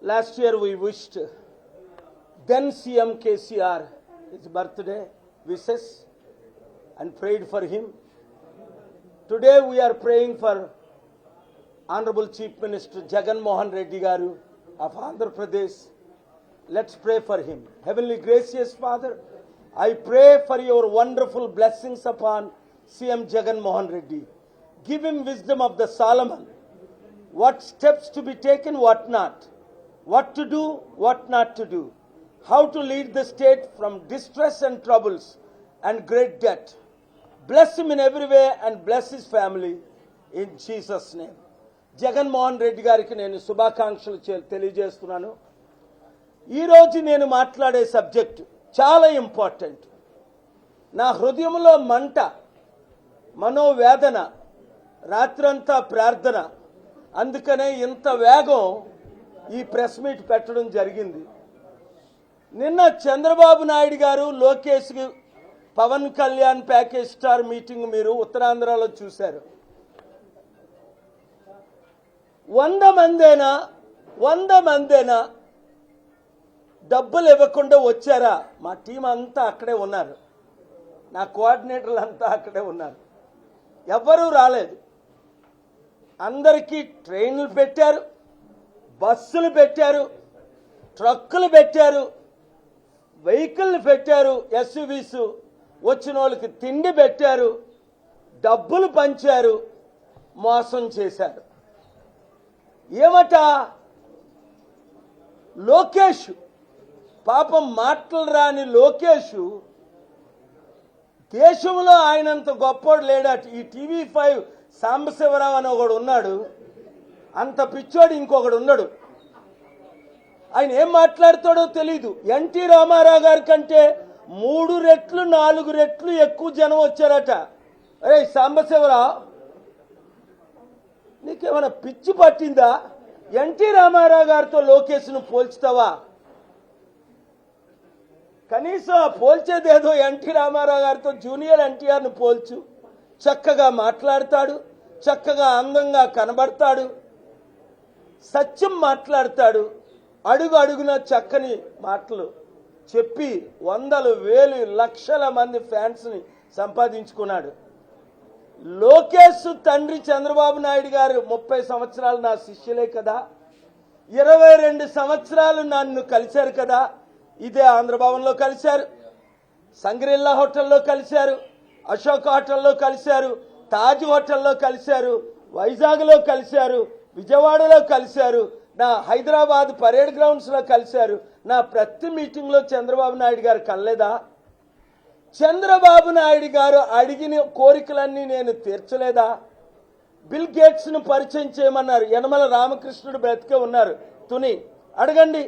Last year we wished then CM KCR his birthday wishes and prayed for him. Today we are praying for Honorable Chief Minister Jagan Mohan Reddy Garu of Andhra Pradesh. Let's pray for him. Heavenly gracious Father, I pray for your wonderful blessings upon CM Jagan Mohan Reddy. Give him wisdom of the Solomon. What steps to be taken, what not. What to do, what not to do. How to lead the state from distress and troubles and great debt. Bless him in every way and bless his family in Jesus' name. Jagan Mohan Reddy గారికి నేను శుభాకాంక్షలు తెలియజేస్తున్నాను. ఈరోజు నేను మాట్లాడే subject చాలా important. నా హృదయంలో మంట, మనోవేదన, రాత్రంతా ప్రార్థన. అందుకనే ఇంత వేగం ఈ ప్రెస్ మీట్ పెట్టడం జరిగింది. నిన్న చంద్రబాబు నాయుడు గారు Lokesh Pavan Kalyan package star meeting మీరు ఉత్తరాంధ్రలో చూశారు. 100 మందేనా డబ్బులు ఇవ్వకుండా వచ్చారా? మా టీం అంతా అక్కడే ఉన్నారు, నా కోఆర్డినేటర్లు అంతా అక్కడే ఉన్నారు. ఎవ్వరూ రాలేదు. అందరికీ ట్రైన్లు పెట్టారు, బస్సులు పెట్టారు, ట్రక్కులు పెట్టారు, వెహికల్ పెట్టారు, ఎస్యూవీస్. వచ్చిన వాళ్ళకి తిండి పెట్టారు, డబ్బులు పంచారు, మోసం చేశారు. ఏమట లోకేష్ పాపం మాటలు రాని లోకేష్ దేశంలో ఆయనంత గొప్పోడు లేడట. ఈ TV5 సాంబశివరావు అని ఒకడు ఉన్నాడు, అంత పిచ్చోడు ఇంకొకడు ఉన్నాడు. ఆయన ఏం మాట్లాడతాడో తెలీదు. ఎన్టీ రామారావు గారి కంటే 3 రెట్లు 4 రెట్లు ఎక్కువ జనం వచ్చారట. అరే సాంబశివరావు, నీకేమైనా పిచ్చి పట్టిందా? ఎన్టీ రామారావు గారితో లోకేష్ను పోల్చుతావా? కనీసం పోల్చేదేదో ఎన్టీ రామారావు గారితో జూనియర్ ఎన్టీఆర్ను పోల్చు. చక్కగా మాట్లాడతాడు, చక్కగా అందంగా కనబడతాడు, సత్యం మాట్లాడతాడు, అడుగు అడుగున చక్కని మాటలు చెప్పి వందలు వేలు లక్షల మంది ఫ్యాన్స్ని సంపాదించుకున్నాడు. లోకేష్ తండ్రి చంద్రబాబు నాయుడు గారు 30 సంవత్సరాలు నా శిష్యులే కదా, 22 సంవత్సరాలు నన్ను కలిశారు కదా. ఇదే ఆంధ్రభవన్లో కలిశారు, సంగ్రిల్లా హోటల్లో కలిశారు, అశోక్ హోటల్లో కలిశారు, తాజ్ హోటల్లో కలిశారు, వైజాగ్లో కలిశారు, విజయవాడలో కలిశారు, నా హైదరాబాద్ పరేడ్ గ్రౌండ్స్లో కలిశారు. నా ప్రతి మీటింగ్లో చంద్రబాబు నాయుడు గారు కనలేదా? చంద్రబాబు నాయుడు గారు అడిగిన కోరికలన్నీ నేను తీర్చలేదా? బిల్ గేట్స్ను పరిచయం చేయమన్నారు, యనమల రామకృష్ణుడు బ్రతికే ఉన్నారు. తుని అడగండి.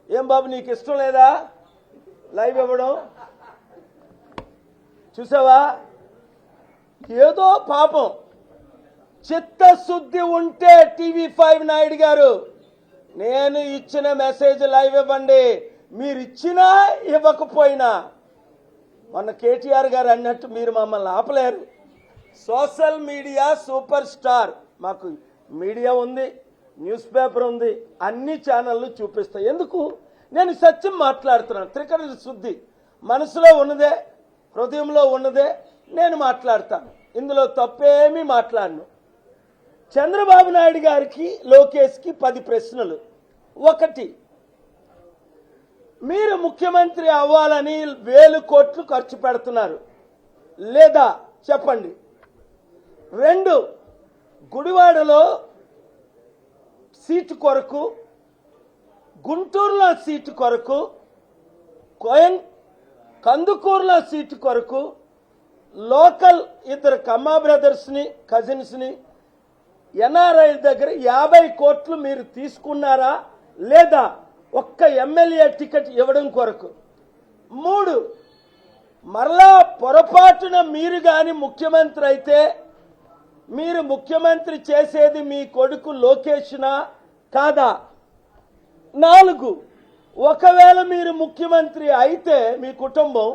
ఏం బాబు నీకు ఇష్టం లేదా లైవ్ ఇవ్వడం? చూసావా? ఏదో పాపం చిత్తశుద్ధి ఉంటే TV5 నాయుడు గారు నేను ఇచ్చిన మెసేజ్ లైవ్ ఇవ్వండి. మీరు ఇచ్చినా ఇవ్వకపోయినా మొన్న కేటీఆర్ గారు అన్నట్టు మీరు మమ్మల్ని ఆపలేరు. Social media super star. మాకు మీడియా ఉంది, న్యూస్ పేపర్ ఉంది, అన్ని ఛానళ్ళు చూపిస్తాయి. ఎందుకు? నేను సత్యం మాట్లాడుతున్నాను. త్రికరణ శుద్ధి మనసులో ఉన్నదే, హృదయంలో ఉన్నదే నేను మాట్లాడతాను. ఇందులో తప్పేమీ మాట్లాడను. చంద్రబాబు నాయుడు గారికి లోకేష్కి 10 ప్రశ్నలు. 1, మీరు ముఖ్యమంత్రి అవ్వాలని 1000 కోట్లు ఖర్చు పెడుతున్నారు లేదా చెప్పండి. 2, గుడివాడలో సీటు కొరకు, గుంటూరులో సీటు కొరకు, కందుకూరులో సీటు కొరకు లోకల్ 2 కమ్మా బ్రదర్స్ని కజిన్స్ని NRI దగ్గర 50 కోట్లు మీరు తీసుకున్నారా లేదా ఒక్క ఎమ్మెల్యే టికెట్ ఇవ్వడం కొరకు. 3, మరలా పొరపాటున మీరు కానీ ముఖ్యమంత్రి అయితే మీరు ముఖ్యమంత్రి చేసేది మీ కొడుకు లోకేష్నా కాదా? 4, ఒకవేళ మీరు ముఖ్యమంత్రి అయితే మీ కుటుంబం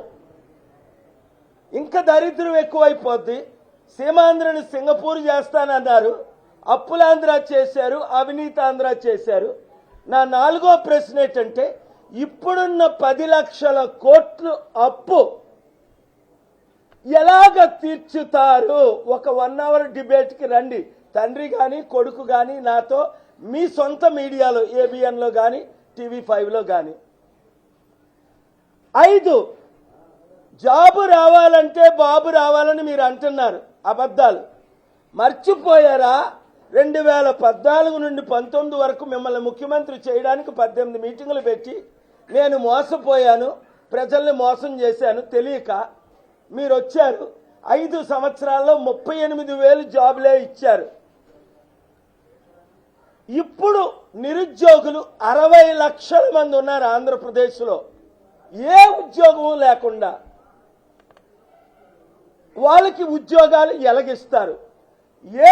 ఇంకా దరిద్రం ఎక్కువైపోద్ది. సీమాంధ్రని సింగపూర్ చేస్తానన్నారు, అప్పులాంధ్ర చేశారు, అవినీతాంధ్ర చేశారు. నా నాలుగో ప్రశ్న ఏంటంటే ఇప్పుడున్న 10 లక్షల కోట్లు అప్పు ఎలాగ తీర్చుతారు? ఒక 1 అవర్ డిబేట్కి రండి, తండ్రి కానీ కొడుకు కానీ నాతో, మీ సొంత మీడియాలో ఏబిఎన్లో కానీ TV5లో కానీ. 5 జాబు రావాలంటే బాబు రావాలని మీరు అంటున్నారు, అబద్ధాలు. మర్చిపోయారా? 2014 నుండి 19 వరకు మిమ్మల్ని ముఖ్యమంత్రి చేయడానికి 18 మీటింగులు పెట్టి నేను మోసపోయాను, ప్రజల్ని మోసం చేశాను తెలియక మీరు వచ్చారు. 5 సంవత్సరాల్లో 38,000 జాబులే ఇచ్చారు. ఇప్పుడు నిరుద్యోగులు 60 లక్షల మంది ఉన్నారు ఆంధ్రప్రదేశ్లో, ఏ ఉద్యోగము లేకుండా. వాళ్ళకి ఉద్యోగాలు ఎలాగిస్తారు?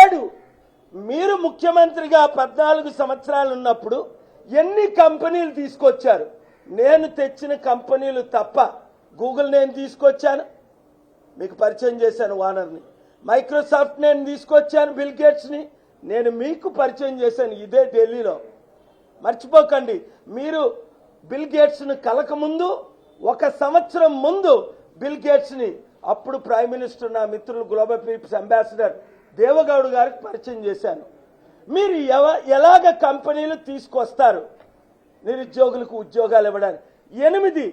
7 మీరు ముఖ్యమంత్రిగా 14 సంవత్సరాలు ఉన్నప్పుడు ఎన్ని కంపెనీలు తీసుకొచ్చారు? నేను తెచ్చిన కంపెనీలు తప్ప. గూగుల్ నేను తీసుకొచ్చాను, మీకు పరిచయం చేశాను ఓనర్ని. మైక్రోసాఫ్ట్ నేను తీసుకొచ్చాను, బిల్ గేట్స్ని నేను మీకు పరిచయం చేశాను ఇదే ఢిల్లీలో. మర్చిపోకండి, మీరు బిల్ గేట్స్ని కలకముందు 1 సంవత్సరం ముందు బిల్ గేట్స్ని అప్పుడు ప్రైమ్ మినిస్టర్ నా మిత్రులు గ్లోబల్ పీపుల్స్ అంబాసిడర్ దేవగౌడ్ గారికి పరిచయం చేశాను. మీరు ఎలాగ కంపెనీలు తీసుకొస్తారు నిరుద్యోగులకు ఉద్యోగాలు ఇవ్వడానికి? 8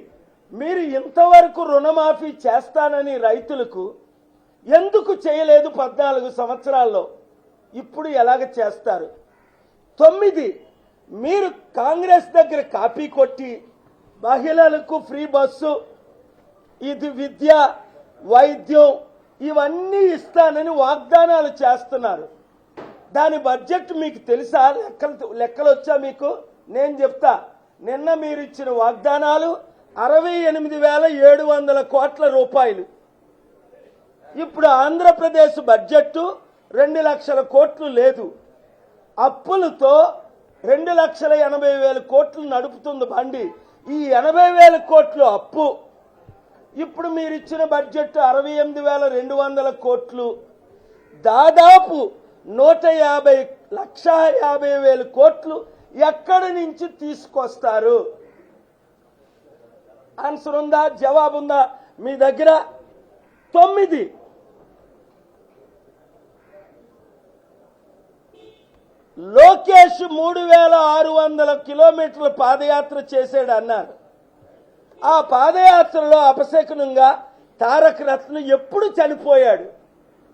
మీరు ఇంతవరకు రుణమాఫీ చేస్తానని రైతులకు ఎందుకు చేయలేదు 14 సంవత్సరాల్లో? ఇప్పుడు ఎలాగ చేస్తారు? 9 మీరు కాంగ్రెస్ దగ్గర కాపీ కొట్టి మహిళలకు ఫ్రీ బస్సు, ఇది విద్య, వైద్యం ఇవన్నీ ఇస్తానని వాగ్దానాలు చేస్తున్నారు. దాని బడ్జెట్ మీకు తెలుసా? లెక్కలు వచ్చా మీకు? నేను చెప్తా. నిన్న మీరు ఇచ్చిన వాగ్దానాలు 68,700 కోట్ల రూపాయలు. ఇప్పుడు ఆంధ్రప్రదేశ్ బడ్జెట్ 2 లక్షల కోట్లు లేదు. అప్పులతో 2,80,000 కోట్లు నడుపుతుంది బండి. ఈ 80,000 కోట్లు అప్పు. ఇప్పుడు మీరు ఇచ్చిన బడ్జెట్ 68,200 కోట్లు. దాదాపు 1,50,00,000 కోట్లు ఎక్కడి నుంచి తీసుకొస్తారు? ఆన్సర్ ఉందా? జవాబు ఉందా మీ దగ్గర? 9 లోకేష్ 3,600 కిలోమీటర్ల పాదయాత్ర చేశాడు అన్నారు. ఆ పాదయాత్రలో అపశకునంగా తారక రత్న ఎప్పుడు చనిపోయాడు?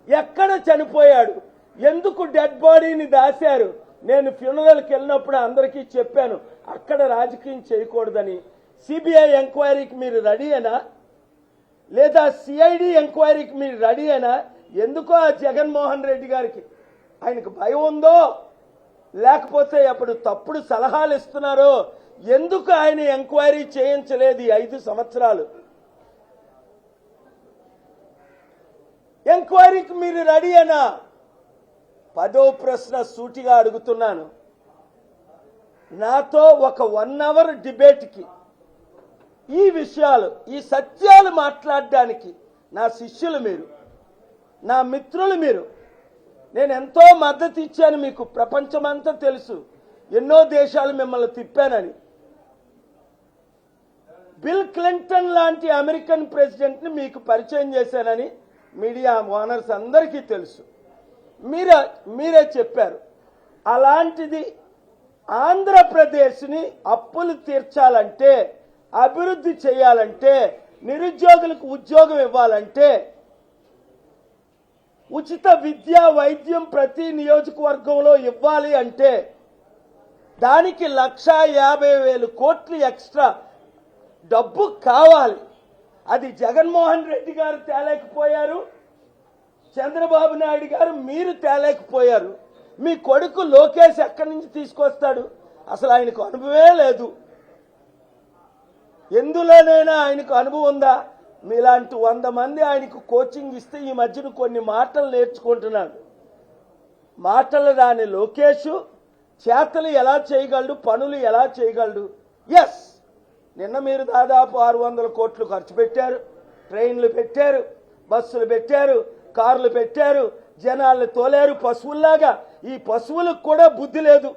ఎక్కడ చనిపోయాడు? ఎందుకు డెడ్ బాడీని దాశారు? నేను ఫ్యూనరల్కి వెళ్ళినప్పుడు అందరికీ చెప్పాను అక్కడ రాజకీయం చేయకూడదని. సిబిఐ ఎంక్వైరీకి మీరు రెడీ అయినా, లేదా సిఐడి ఎంక్వైరీకి మీరు రెడీ అయినా? ఎందుకో ఆ జగన్మోహన్ రెడ్డి గారికి ఆయనకు భయం ఉందో, లేకపోతే అప్పుడు తప్పుడు సలహాలు ఇస్తున్నారో, ఎందుకు ఆయన ఎంక్వైరీ చేయించలేదు 5 సంవత్సరాలు? ఎంక్వైరీకి మీరు రెడీ అయినా? 10వ ప్రశ్న సూటిగా అడుగుతున్నాను. నాతో ఒక 1 అవర్ డిబేట్కి ఈ విషయాలు, ఈ సత్యాలు మాట్లాడడానికి నా శిష్యులు మీరు, నా మిత్రులు మీరు. నేను ఎంతో మద్దతు ఇచ్చాను మీకు, ప్రపంచమంతా తెలుసు. ఎన్నో దేశాలు మిమ్మల్ని తిప్పానని. బిల్ క్లింటన్ లాంటి అమెరికన్ ప్రెసిడెంట్ని మీకు పరిచయం చేశానని మీడియా ఓనర్స్ అందరికీ తెలుసు. మీరే చెప్పారు. అలాంటిది ఆంధ్రప్రదేశ్ని అప్పులు తీర్చాలంటే, అభివృద్ధి చేయాలంటే, నిరుద్యోగులకు ఉద్యోగం ఇవ్వాలంటే, ఉచిత విద్య వైద్యం ప్రతి నియోజకవర్గంలో ఇవ్వాలి అంటే దానికి 1,50,000 కోట్లు ఎక్స్ట్రా డబ్బు కావాలి. అది జగన్మోహన్ రెడ్డి గారు తేలేకపోయారు, చంద్రబాబు నాయుడు గారు మీరు తేలేకపోయారు. మీ కొడుకు లోకేష్ ఎక్కడి నుంచి తీసుకొస్తాడు? అసలు ఆయనకు అనుభవమే లేదు. ఎందులోనైనా ఆయనకు అనుభవం ఉందా? మీలాంటి 100 మంది ఆయనకు కోచింగ్ ఇస్తే ఈ మధ్యన కొన్ని మాటలు నేర్చుకుంటున్నాడు. మాటలు రాని లోకేష్ చేతలు ఎలా చేయగలడు, పనులు ఎలా చేయగలడు? ఎస్, నిన్న మీరు దాదాపు 600 కోట్లు ఖర్చు పెట్టారు. ట్రైన్లు పెట్టారు, బస్సులు పెట్టారు, కార్లు పెట్టారు, జనాలను తోలారు పశువుల్లాగా. ఈ పశువులకు కూడా బుద్ధి లేదు.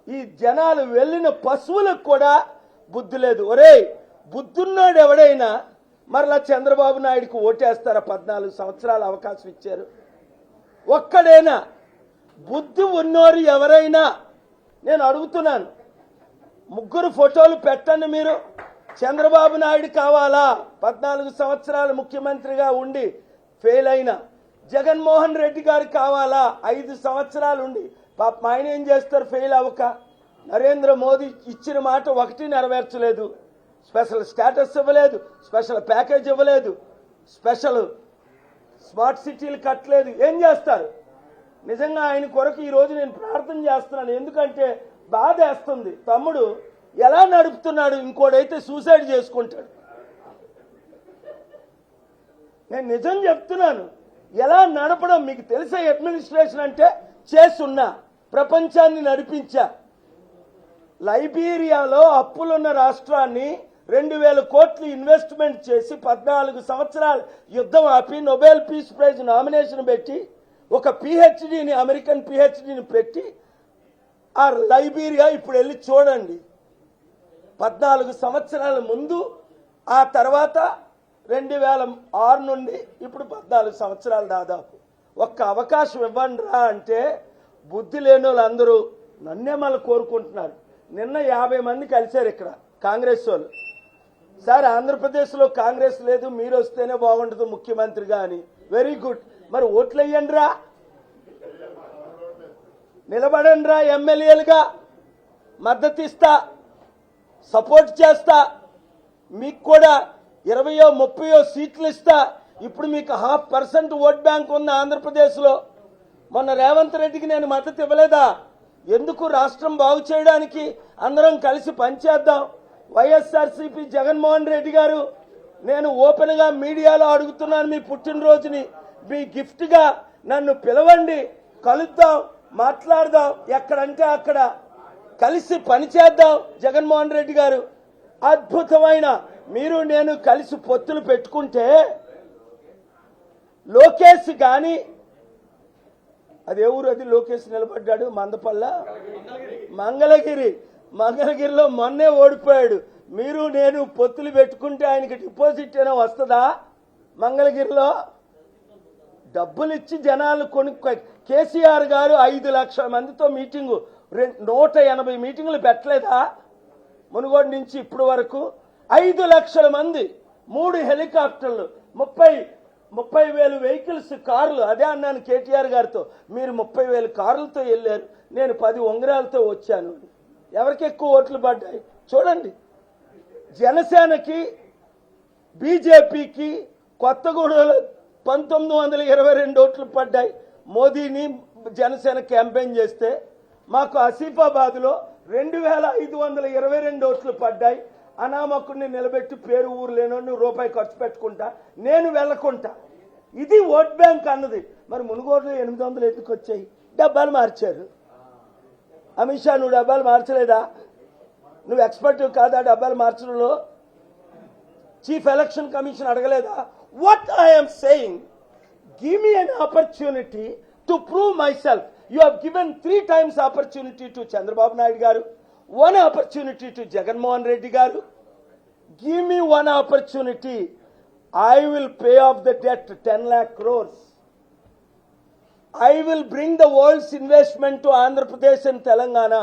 ఈ జనాలు వెళ్ళిన పశువులకు కూడా బుద్ధి లేదు. ఒరేయ్, బుద్ధున్నాడు ఎవడైనా మరలా చంద్రబాబు నాయుడుకి ఓటేస్తారా? 14 సంవత్సరాలు అవకాశం ఇచ్చారు. ఒక్కడైనా బుద్ధి ఉన్నోరు ఎవరైనా నేను అడుగుతున్నాను, 3 ఫోటోలు పెట్టండి. మీరు చంద్రబాబు నాయుడు కావాలా? 14 సంవత్సరాలు ముఖ్యమంత్రిగా ఉండి ఫెయిల్ అయిన జగన్మోహన్ రెడ్డి గారు కావాలా? 5 సంవత్సరాలు ఉండి పాపం ఆయన ఏం చేస్తారు ఫెయిల్ అవ్వక? నరేంద్ర మోదీ ఇచ్చిన మాట ఒకటి నెరవేర్చలేదు. స్పెషల్ స్టేటస్ ఇవ్వలేదు, స్పెషల్ ప్యాకేజ్ ఇవ్వలేదు, స్పెషల్ స్మార్ట్ సిటీలు కట్టలేదు. ఏం చేస్తారు? నిజంగా ఆయన కొరకు ఈరోజు నేను ప్రార్థన చేస్తున్నాను. ఎందుకంటే బాధ వేస్తుంది. తమ్ముడు ఎలా నడుపుతున్నాడు, ఇంకోడైతే సూసైడ్ చేసుకుంటాడు. నేను నిజం చెప్తున్నాను. ఎలా నడపడం మీకు తెలిసే అడ్మినిస్ట్రేషన్ అంటే చేస్తున్నా, ప్రపంచాన్ని నడిపించా. లైబీరియాలో అప్పులున్న రాష్ట్రాన్ని 2000 కోట్లు ఇన్వెస్ట్మెంట్ చేసి 14 సంవత్సరాలు యుద్ధం ఆపి నోబెల్ పీస్ ప్రైజ్ నామినేషన్ పెట్టి ఒక పిహెచ్డిని, అమెరికన్ పిహెచ్డిని పెట్టి ఆ లైబీరియా ఇప్పుడు వెళ్ళి చూడండి. 14 సంవత్సరాల ముందు, ఆ తర్వాత 2006 నుండి ఇప్పుడు 14 సంవత్సరాలు దాదాపు. ఒక్క అవకాశం ఇవ్వండి రా అంటే బుద్ధి లేని వాళ్ళందరూ నన్నే మళ్ళీ కోరుకుంటున్నారు. నిన్న 50 మంది కలిశారు ఇక్కడ కాంగ్రెస్ వాళ్ళు. సార్, ఆంధ్రప్రదేశ్లో కాంగ్రెస్ లేదు, మీరు వస్తేనే బాగుంటుంది ముఖ్యమంత్రిగా అని. Very good. మరి ఓట్లు వేయండి రా, నిలబడండి రా, ఎమ్మెల్యేలుగా మద్దతు ఇస్తా, సపోర్ట్ చేస్తా. మీకు కూడా 20 30 సీట్లు ఇస్తా. ఇప్పుడు మీకు 0.5% ఓట్ బ్యాంక్ ఉంది ఆంధ్రప్రదేశ్లో. మొన్న రేవంత్ రెడ్డికి నేను మద్దతు ఇవ్వలేదా? ఎందుకు? రాష్ట్రం బాగు చేయడానికి అందరం కలిసి పనిచేద్దాం. వైఎస్ఆర్సీపీ జగన్మోహన్ రెడ్డి గారు, నేను ఓపెన్గా మీడియాలో అడుగుతున్నాను, మీ పుట్టినరోజుని మీ గిఫ్ట్గా నన్ను పిలవండి, కలుద్దాం, మాట్లాడదాం, ఎక్కడంటే అక్కడ కలిసి పనిచేద్దాం. జగన్మోహన్ రెడ్డి గారు అద్భుతమైన, మీరు నేను కలిసి పొత్తులు పెట్టుకుంటే లోకేష్ కానీ, అదే ఊరు అది లోకేష్ నిలబడ్డాడు, మందపల్ల, మంగళగిరిలో మొన్నే ఓడిపోయాడు. మీరు నేను పొత్తులు పెట్టుకుంటే ఆయనకి డిపాజిట్ అయినా వస్తుందా? మంగళగిరిలో డబ్బులు ఇచ్చి జనాలు కేసీఆర్ గారు 5 లక్షల మందితో మీటింగు, 180 మీటింగులు పెట్టలేదా? మునుగోడు నుంచి ఇప్పుడు వరకు 5 లక్షల మంది, 3 హెలికాప్టర్లు, 30,000 వెహికల్స్, కార్లు. అదే అన్నాను కేటీఆర్ గారితో, మీరు 30,000 కార్లతో వెళ్ళారు, నేను 10 ఉంగరాలతో వచ్చాను. ఎవరికి ఎక్కువ ఓట్లు పడ్డాయి చూడండి. జనసేనకి, బీజేపీకి కొత్తగూడలో 1922 ఓట్లు పడ్డాయి. మోదీని జనసేన క్యాంపెయిన్ చేస్తే మాకు ఆసిఫాబాద్లో 2522 ఓట్లు పడ్డాయి. అనామకుడిని నిలబెట్టి పేరు ఊరు లేనోడిని రూపాయి ఖర్చు పెట్టుకుంటా, నేను వెళ్ళకుంటా. ఇది ఓట్ బ్యాంక్ అన్నది. మరి మునుగోడులో 800 ఎందుకు వచ్చాయి? డబ్బాలు మార్చారు. అమిత్ షా, నువ్వు డబ్బాలు మార్చలేదా? నువ్వు ఎక్స్పర్ట్ కాదా డబ్బాలు మార్చడంలో? చీఫ్ ఎలక్షన్ కమిషన్ అడగలేదా? What I'm saying, give me an opportunity to prove my self. You have given 3 times opportunity to Chandrababu Naidu గారు, 1 opportunity to Jagannath Reddy garu. Give me 1 opportunity. I will pay off the debt 10 lakh crores. I will bring the world's investment to Andhra Pradesh and Telangana.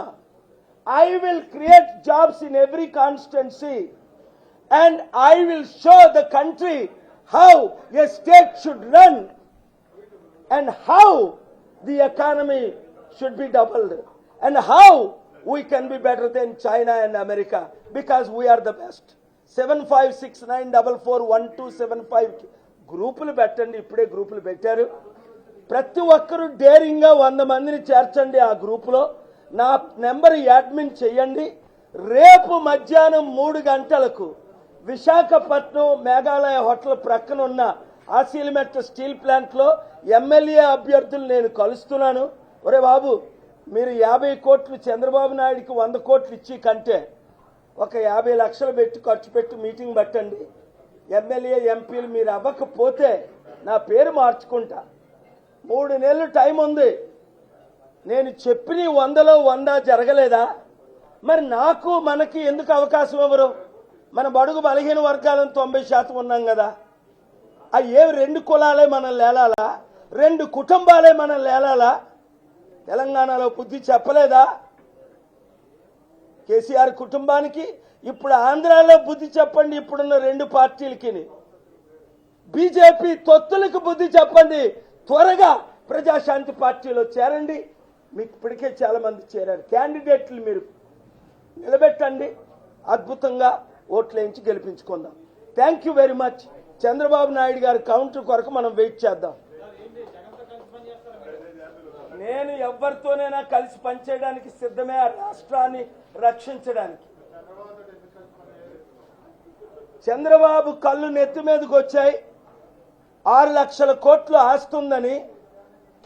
I will create jobs in every constituency. And I will show the country how a state should run and how the economy should be doubled and how we can be better than China and America because we are the best. 7569441275 గ్రూపులు పెట్టండి. ఇప్పుడే గ్రూపులు పెట్టారు. ప్రతి ఒక్కరూ డేరింగ్గా 100 మందిని చేర్చండి ఆ గ్రూపులో. నా నెంబర్ అడ్మిన్ చేయండి. రేపు మధ్యాహ్నం 3 గంటలకు విశాఖపట్నం మేఘాలయ హోటల్ ప్రక్కన ఉన్న ఆసిల్మెట్ స్టీల్ ప్లాంట్లో ఎమ్మెల్యే అభ్యర్థులు నేను కలుస్తున్నాను. ఒరే బాబు, మీరు 50 కోట్లు చంద్రబాబు నాయుడికి 100 కోట్లు ఇచ్చి కంటే ఒక 50 లక్షలు పెట్టి ఖర్చు పెట్టి మీటింగ్ పెట్టండి. ఎమ్మెల్యే ఎంపీలు మీరు అవ్వకపోతే నా పేరు మార్చుకుంటా. 3 నెలలు టైం ఉంది. నేను చెప్పిన 100లో 100 జరగలేదా? మరి నాకు మనకి ఎందుకు అవకాశం ఇవ్వరు? మన బడుగు బలహీన వర్గాలను 90% ఉన్నాం కదా. ఆ ఏ 2 కులాలే మనం లేలాలా? 2 కుటుంబాలే మనం లేలాలా? తెలంగాణలో బుద్ధి చెప్పలేదా కేసీఆర్ కుటుంబానికి? ఇప్పుడు ఆంధ్రాలో బుద్ధి చెప్పండి. ఇప్పుడున్న 2 పార్టీలకి, బీజేపీ తొత్తులకు బుద్ధి చెప్పండి. త్వరగా ప్రజాశాంతి పార్టీలో చేరండి. మీకు ఇప్పటికే చాలా మంది చేరారు. క్యాండిడేట్లు మీరు నిలబెట్టండి. అద్భుతంగా ఓట్లు వేయించి గెలిపించుకుందాం. Thank you very much. Chandrababu Naidu గారి కౌంటర్ కొరకు మనం వెయిట్ చేద్దాం. నేను ఎవరితోనైనా కలిసి పనిచేయడానికి సిద్ధమే, ఆ రాష్ట్రాన్ని రక్షించడానికి. చంద్రబాబు కళ్ళు నెత్తి మీదకి వచ్చాయి. 6 లక్షల కోట్లు ఆస్తుందని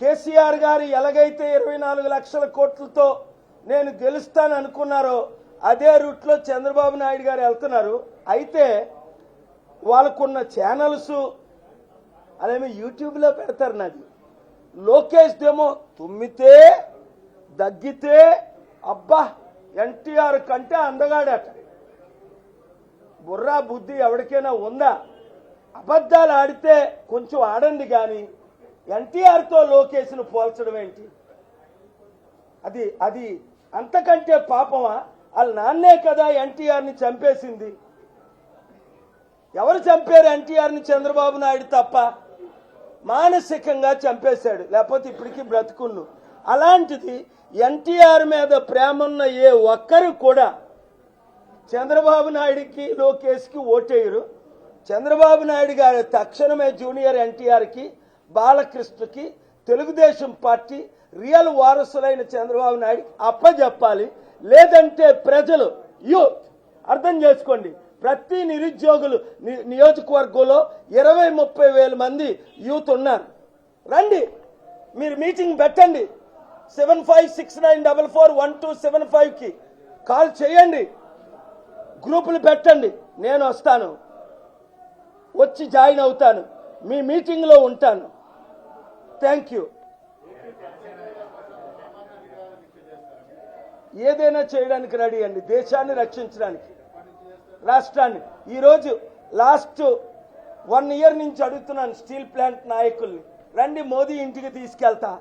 కేసీఆర్ గారు ఎలాగైతే 24 లక్షల కోట్లతో నేను గెలుస్తాను అనుకున్నారో అదే రూట్లో చంద్రబాబు నాయుడు గారు వెళ్తున్నారు. అయితే వాళ్ళకున్న ఛానల్స్ అదేమో యూట్యూబ్లో పెడతారు. నాది లోకేష్ దేమో తుమ్మితే దగ్గితే అబ్బా ఎన్టీఆర్ కంటే అందగాడట. బుర్రా బుద్ధి ఎవరికైనా ఉందా? అబద్ధాలు ఆడితే కొంచెం ఆడండి కానీ ఎన్టీఆర్తో లోకేష్ను పోల్చడం ఏంటి? అది అంతకంటే పాపమా? వాళ్ళ నాన్నే కదా ఎన్టీఆర్ని చంపేసింది. ఎవరు చంపారు ఎన్టీఆర్ని? చంద్రబాబు నాయుడు తప్ప. మానసికంగా చంపేశాడు, లేకపోతే ఇప్పటికీ బ్రతుకున్ను. అలాంటిది ఎన్టీఆర్ మీద ప్రేమ ఉన్న ఏ ఒక్కరు కూడా చంద్రబాబు నాయుడికి లోకేష్కి ఓటేయరు. చంద్రబాబు నాయుడు గారి తక్షణమే జూనియర్ ఎన్టీఆర్కి బాలకృష్ణకి తెలుగుదేశం పార్టీ రియల్ వారసులైన చంద్రబాబు నాయుడికి అప్పజెప్పాలి. లేదంటే ప్రజలు యూత్ అర్థం చేసుకోండి. ప్రతి నిరుద్యోగులు నియోజకవర్గంలో 20-30 వేల మంది యూత్ ఉన్నారు. రండి, మీరు మీటింగ్ పెట్టండి. 7569441275కి కాల్ చేయండి, గ్రూపులు పెట్టండి. నేను వస్తాను, వచ్చి జాయిన్ అవుతాను, మీ మీటింగ్లో ఉంటాను. Thank you. ఏదైనా చేయడానికి రెడీ అండి, దేశాన్ని రక్షించడానికి, రాష్ట్రాన్ని. ఈరోజు లాస్ట్ 1 ఇయర్ నుంచి అడుగుతున్నాను స్టీల్ ప్లాంట్ నాయకుల్ని, రండి మోదీ ఇంటికి తీసుకెళ్తా.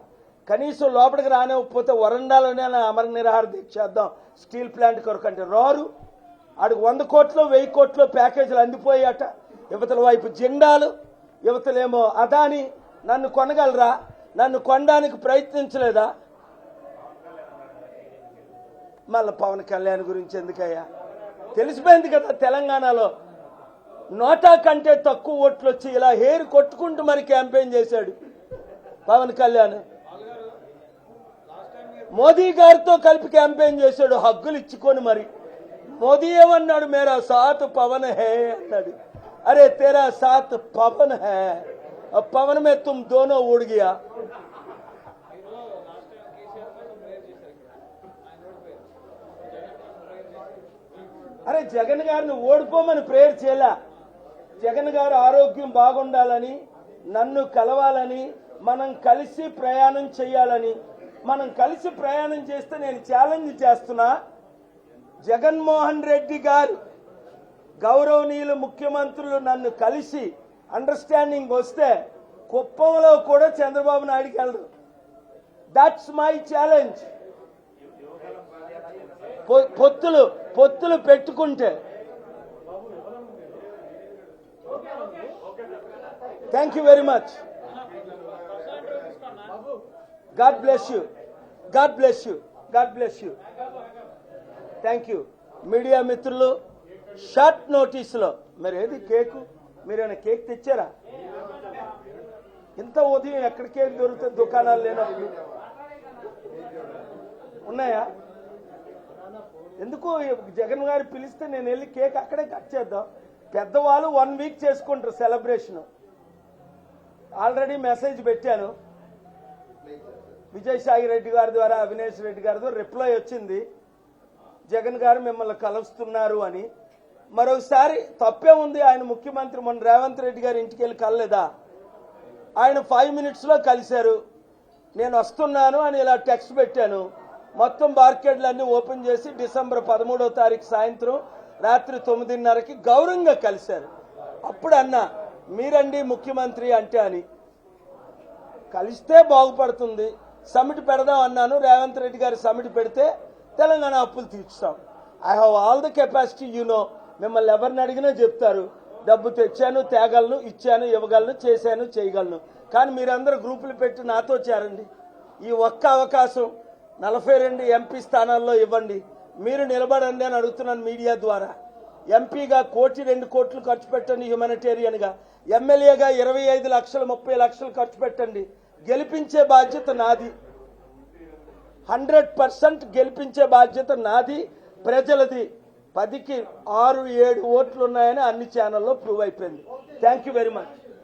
కనీసం లోపలికి రానివ్వకపోతే వరండాలోనే అమర నిరాహార దీక్ష చేద్దాం స్టీల్ ప్లాంట్ కొరకు అంటే రారు. ఆడికి 100 కోట్లు 1000 కోట్లు ప్యాకేజీలు అందిపోయాట. యువతల వైపు జెండాలు, యువతలేమో అదాని. నన్ను కొనగలరా? నన్ను కొనడానికి ప్రయత్నించలేదా? మళ్ళీ పవన్ కళ్యాణ్ గురించి ఎందుకయ్యా? తెలిసిపోయింది కదా తెలంగాణలో నోటా కంటే తక్కువ ఓట్లు వచ్చి ఇలా హేరు కొట్టుకుంటూ మరి క్యాంపెయిన్ చేశాడు పవన్ కళ్యాణ్. మోదీ గారితో కలిపి క్యాంపెయిన్ చేశాడు, హగ్గులు ఇచ్చుకొని. మరి మోదీ ఏమన్నాడు? మేరా సాత్ పవన్ హై అన్నాడు. అరే తేరా సాత్ పవన్ హై, పవన్ మే తుమ్ దోనో ఉడ్ గయా. అరే జగన్ గారిని ఓడిపోమని ప్రేయర్ చేయలా. జగన్ గారు ఆరోగ్యం బాగుండాలని, నన్ను కలవాలని, మనం కలిసి ప్రయాణం చేయాలని. మనం కలిసి ప్రయాణం చేస్తే నేను ఛాలెంజ్ చేస్తున్నా, జగన్మోహన్ రెడ్డి గారు గౌరవనీయులు ముఖ్యమంత్రులు నన్ను కలిసి అండర్స్టాండింగ్ వస్తే కుప్పంలో కూడా చంద్రబాబు నాయుడుకి వెళ్ళరు. That's my challenge. పొత్తులు పెట్టుకుంటే. Thank you very much. God bless you, God bless you, God bless you. Thank you. Media మిత్రులు, షార్ట్ నోటీసులో మరి ఏది కేకు? మీరేమైనా కేక్ తెచ్చారా? ఇంత ఉదయం ఎక్కడ కేక్ దొరుకుతుంది? దుకాణాలు లేనప్పుడు ఉన్నాయా? ఎందుకు జగన్ గారు పిలిస్తే నేను వెళ్ళి కేక్ అక్కడే కట్ చేద్దాం. పెద్దవాళ్ళు 1 వీక్ చేసుకుంటారు సెలబ్రేషన్. ఆల్రెడీ మెసేజ్ పెట్టాను విజయసాయి రెడ్డి గారి ద్వారా, అవినేష్ రెడ్డి గారి ద్వారా రిప్లై వచ్చింది, జగన్ గారు మిమ్మల్ని కలుస్తున్నారు అని. మరొకసారి తప్పే ఉంది, ఆయన ముఖ్యమంత్రి. మొన్న రేవంత్ రెడ్డి గారి ఇంటికి వెళ్ళి కలలేదా? ఆయన 5 minutesలో కలిశారు. నేను వస్తున్నాను అని ఇలా టెక్స్ట్ పెట్టాను. మొత్తం బార్కెడ్లన్నీ ఓపెన్ చేసి డిసెంబర్ 13వ తారీఖు సాయంత్రం రాత్రి 9:30కి గౌరవంగా కలిశారు. అప్పుడు అన్నా మీరండి ముఖ్యమంత్రి అంటే అని. కలిస్తే బాగుపడుతుంది, సమిట్ పెడదాం అన్నాను. రేవంత్ రెడ్డి గారు సమిట్ పెడితే తెలంగాణ అప్పులు తీర్చుతాం. I have all the capacity, మిమ్మల్ని ఎవరిని అడిగినా చెప్తారు. డబ్బు తెచ్చాను, తేగలను, ఇచ్చాను, ఇవ్వగలను, చేశాను, చేయగలను. కానీ మీరందరూ గ్రూపులు పెట్టి నాతో చేరండి. ఈ ఒక్క అవకాశం 42 ఎంపీ స్థానాల్లో ఇవ్వండి, మీరు నిలబడండి అని అడుగుతున్నాను మీడియా ద్వారా. ఎంపీగా 1 కోటి 2 కోట్లు ఖర్చు పెట్టండి హ్యుమానిటేరియన్గా. ఎమ్మెల్యేగా 25 లక్షలు 30 లక్షలు ఖర్చు పెట్టండి. గెలిపించే బాధ్యత నాది. 100% గెలిపించే బాధ్యత నాది, ప్రజలది. 10కి 6-7 ఓట్లు ఉన్నాయని అన్ని ఛానల్లో ప్రూవ్ అయిపోయింది. Thank you very much.